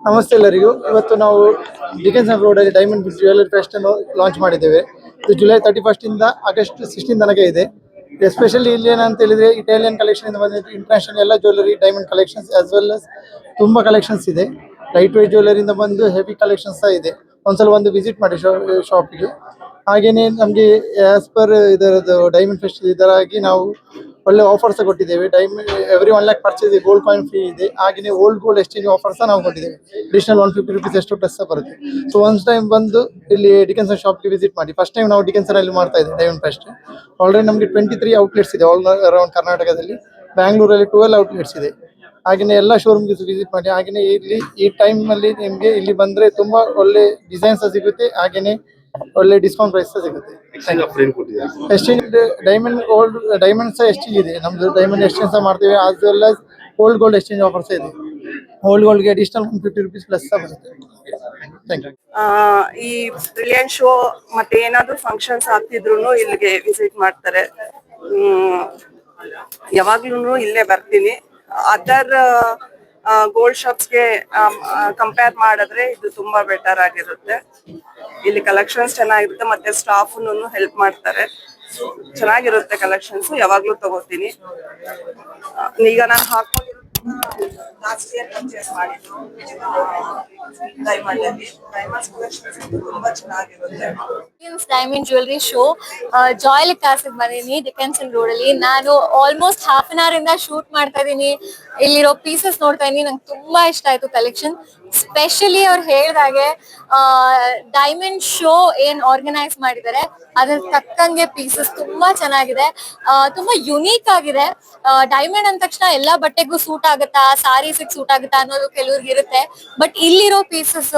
ನಮಸ್ತೆ ಎಲ್ಲರಿಗೂ. ಇವತ್ತು ನಾವು ಡಿಕೆನ್ಸನ್ ರೋಡಲ್ಲಿ ಡೈಮಂಡ್ ಜ್ಯುವೆಲರಿ ಫೆಸ್ಟ್ ಅನ್ನು ಲಾಂಚ್ ಮಾಡಿದ್ದೇವೆ. ಇದು ಜುಲೈ 31 ಇಂದ ಆಗಸ್ಟ್ 16 ತನಕ ಇದೆ. ಎಸ್ಪೆಷಲಿ ಇಲ್ಲಿ ಏನಂತ ಹೇಳಿದ್ರೆ ಇಟಾಲಿಯನ್ ಕಲೆಕ್ಷನ್ ಇಂದ ಬಂದಿದ್ದು ಇಂಟರ್ನ್ಯಾಷನಲ್ ಎಲ್ಲ jewellery diamond collections as well as ತುಂಬ ಕಲೆಕ್ಷನ್ಸ್ ಇದೆ. ಲೈಟ್ ವೇಟ್ ಜ್ಯುವೆಲರಿಯಿಂದ ಬಂದು ಹೆವಿ ಕಲೆಕ್ಷನ್ಸ್ ಸಹ ಇದೆ. ಒಂದ್ಸಲ ಒಂದು ವಿಸಿಟ್ ಮಾಡಿ ಶಾಪಿಗೆ. ಹಾಗೆಯೇ ನಮಗೆ ಆಸ್ ಪರ್ ಇದರದ್ದು ಡೈಮಂಡ್ ಫೆಸ್ಟ್ ಇದರಾಗಿ ನಾವು ಒಳ್ಳೆ ಆಫರ್ಸ್ ಕೊಟ್ಟಿದ್ದೇವೆ. Diamond every 1 lakh purchase gold coin free ಇದೆ. ಹಾಗೆಯೇ ಓಲ್ಡ್ ಗೋಲ್ಡ್ ಎಕ್ಸ್ಚೇಂಜ್ ಆಫರ್ಸ್ ನಾವು ಕೊಟ್ಟಿದ್ದೇವೆ. ಅಡಿಷನಲ್ 150 rupees ಎಷ್ಟು ಪ್ಲಸ್ ಬರುತ್ತೆ. ಸೊ ಒನ್ಸ್ ಟೈಮ್ ಬಂದು ಇಲ್ಲಿ ಡಿಕೆನ್ಸನ್ ಶಾಪ್ಗೆ ವಿಸಿಟ್ ಮಾಡಿ. ಫಸ್ಟ್ ಟೈಮ್ ನಾವು ಡಿಕೆನ್ಸನ್ ಅಲ್ಲಿ ಮಾಡ್ತಾ ಇದ್ದೇವೆ ಡೈಮಂಡ್ ಫೆಸ್ಟ್. ಆಲ್ರೆಡಿ ನಮಗೆ 23 ಔಟ್ಲೆಟ್ಸ್ ಇದೆ ಆಲ್ ಅರೌಂಡ್ ಕರ್ನಾಟಕದಲ್ಲಿ. ಬ್ಯಾಂಗ್ಳೂರಲ್ಲಿ 12 ಔಟ್ಲೆಟ್ಸ್ ಇದೆ. ಹಾಗೆಯೇ ಎಲ್ಲ ಶೋರೂಮ್ಗೆ ವಿಸಿಟ್ ಮಾಡಿ. ಹಾಗೆಯೇ ಇಲ್ಲಿ ಈ ಟೈಮಲ್ಲಿ ನಿಮಗೆ ಇಲ್ಲಿ ಬಂದರೆ ತುಂಬ ಒಳ್ಳೆ ಡಿಸೈನ್ಸ್ ಸಿಗುತ್ತೆ. ಹಾಗೆಯೇ ಒಳ್ಳೆ ಡಿಸ್ಕೌಂಟ್ ಪ್ರೈಸ್ ಸಿಗುತ್ತೆ. ಎಕ್ಸ್ಚೇಂಜ್ ಡೈಮಂಡ್ ಓಲ್ಡ್ ಡೈಮಂಡ್ ಸಹ ಎಕ್ಸ್ಚೇಂಜ್ ಇದೆ. ನಮ್ದು ಡೈಮಂಡ್ ಎಕ್ಸ್ಚೇಂಜ್ ಸಹ ಮಾಡ್ತೇವೆ. As well as old gold exchange offers ಇದೆ. ಓಲ್ಡ್ ಗೋಲ್ಡ್ಗೆ ಅಡಿಷನಲ್ 150 rupees ಪ್ಲಸ್ ಸಹ ಬರುತ್ತೆ. Thank you. ಈ ಬ್ರಿಲಿಯಂಟ್ ಶೋ ಮತ್ತೆ ಏನಾದ್ರು ಫಂಕ್ಷನ್ಸ್ ಆಗ್ತಿದ್ರು ಇಲ್ಲಿಗೆ ವಿಸಿಟ್ ಮಾಡ್ತಾರೆ. ಯಾವಾಗ್ಲೂ ಇಲ್ಲೇ ಬರ್ತೀನಿ. ಅದರ್ ಗೋಲ್ಡ್ ಶಾಪ್ಸ್ಗೆ ಕಂಪೇರ್ ಮಾಡಿದ್ರೆ ಇದು ತುಂಬಾ ಬೆಟರ್ ಆಗಿರುತ್ತೆ. ಇಲ್ಲಿ ಕಲೆಕ್ಷನ್ಸ್ ಚೆನ್ನಾಗಿರುತ್ತೆ ಮತ್ತೆ ಸ್ಟಾಫ್ ಹೆಲ್ಪ್ ಮಾಡ್ತಾರೆ. ಚೆನ್ನಾಗಿರುತ್ತೆ ಕಲೆಕ್ಷನ್ಸ್. ಯಾವಾಗ್ಲೂ ತಗೋತೀನಿ. ಈಗ ನಾನು ಹಾಕೊಂಡಿರೋ ಲಾಸ್ಟ್ ಇಯರ್ ಪರ್ಚೇಸ್ ಮಾಡಿದ್ದು ಡೈಮಂಡ್ಸ್ ಕಲೆಕ್ಷನ್ಸ್ ತುಂಬಾ ಚೆನ್ನಾಗಿರುತ್ತೆ. ಡೈಮಂಡ್ ಜ್ಯುವೆಲರಿ ಶೋ ಜಾಯ್ ಕ್ಲಾಸಿಗೆ ಬಂದಿದ್ದೀನಿ ಡಿಕೆನ್ಸನ್ ರೋಡ್ ಅಲ್ಲಿ. ನಾನು ಆಲ್ಮೋಸ್ಟ್ ಹಾಫ್ ಅನ್ ಅವರ್ ಇಂದ ಶೂಟ್ ಮಾಡ್ತಾ ಇದೀನಿ. ಇಲ್ಲಿರೋ ಪೀಸಸ್ ನೋಡ್ತಾ ಇದೀನಿ. ನಂಗೆ ತುಂಬಾ ಇಷ್ಟ ಆಯ್ತು ಕಲೆಕ್ಷನ್. ಸ್ಪೆಷಲಿ ಅವ್ರು ಹೇಳ್ದಾಗೆ ಡೈಮಂಡ್ ಶೋ ಏನ್ ಆರ್ಗನೈಸ್ ಮಾಡಿದ್ದಾರೆ ಅದ್ರ ತಕ್ಕಂಗೆ ಪೀಸಸ್ ತುಂಬಾ ಚೆನ್ನಾಗಿದೆ. ತುಂಬಾ ಯುನೀಕ್ ಆಗಿದೆ. ಡೈಮಂಡ್ ಅಂದ ತಕ್ಷಣ ಎಲ್ಲಾ ಬಟ್ಟೆಗೂ ಸೂಟ್ ಆಗುತ್ತಾ, ಸಾರೀಸಿಗೆ ಸೂಟ್ ಆಗುತ್ತಾ ಅನ್ನೋದು ಕೆಲವ್ರಿಗೆ ಇರುತ್ತೆ. ಬಟ್ ಇಲ್ಲಿರೋ ಪೀಸಸ್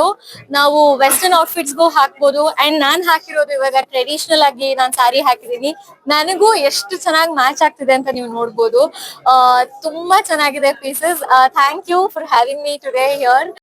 ನಾವು ವೆಸ್ಟರ್ನ್ ಔಟ್ಫಿಟ್ಸ್ಗೂ ಹಾಕ್ಬೋದು. ಅಂಡ್ ನಾನ್ ಹಾಕಿರೋದು ಇವಾಗ ಟ್ರೆಡಿಷನಲ್ ಆಗಿ ನಾನ್ ಸಾರಿ ಹಾಕಿದೀನಿ. ನನಗೂ ಎಷ್ಟು ಚೆನ್ನಾಗಿ ಮ್ಯಾಚ್ ಆಗ್ತಿದೆ ಅಂತ ನೀವು ನೋಡ್ಬೋದು. ತುಂಬಾ ಚೆನ್ನಾಗಿದೆ pieces. Thank you for having me today here.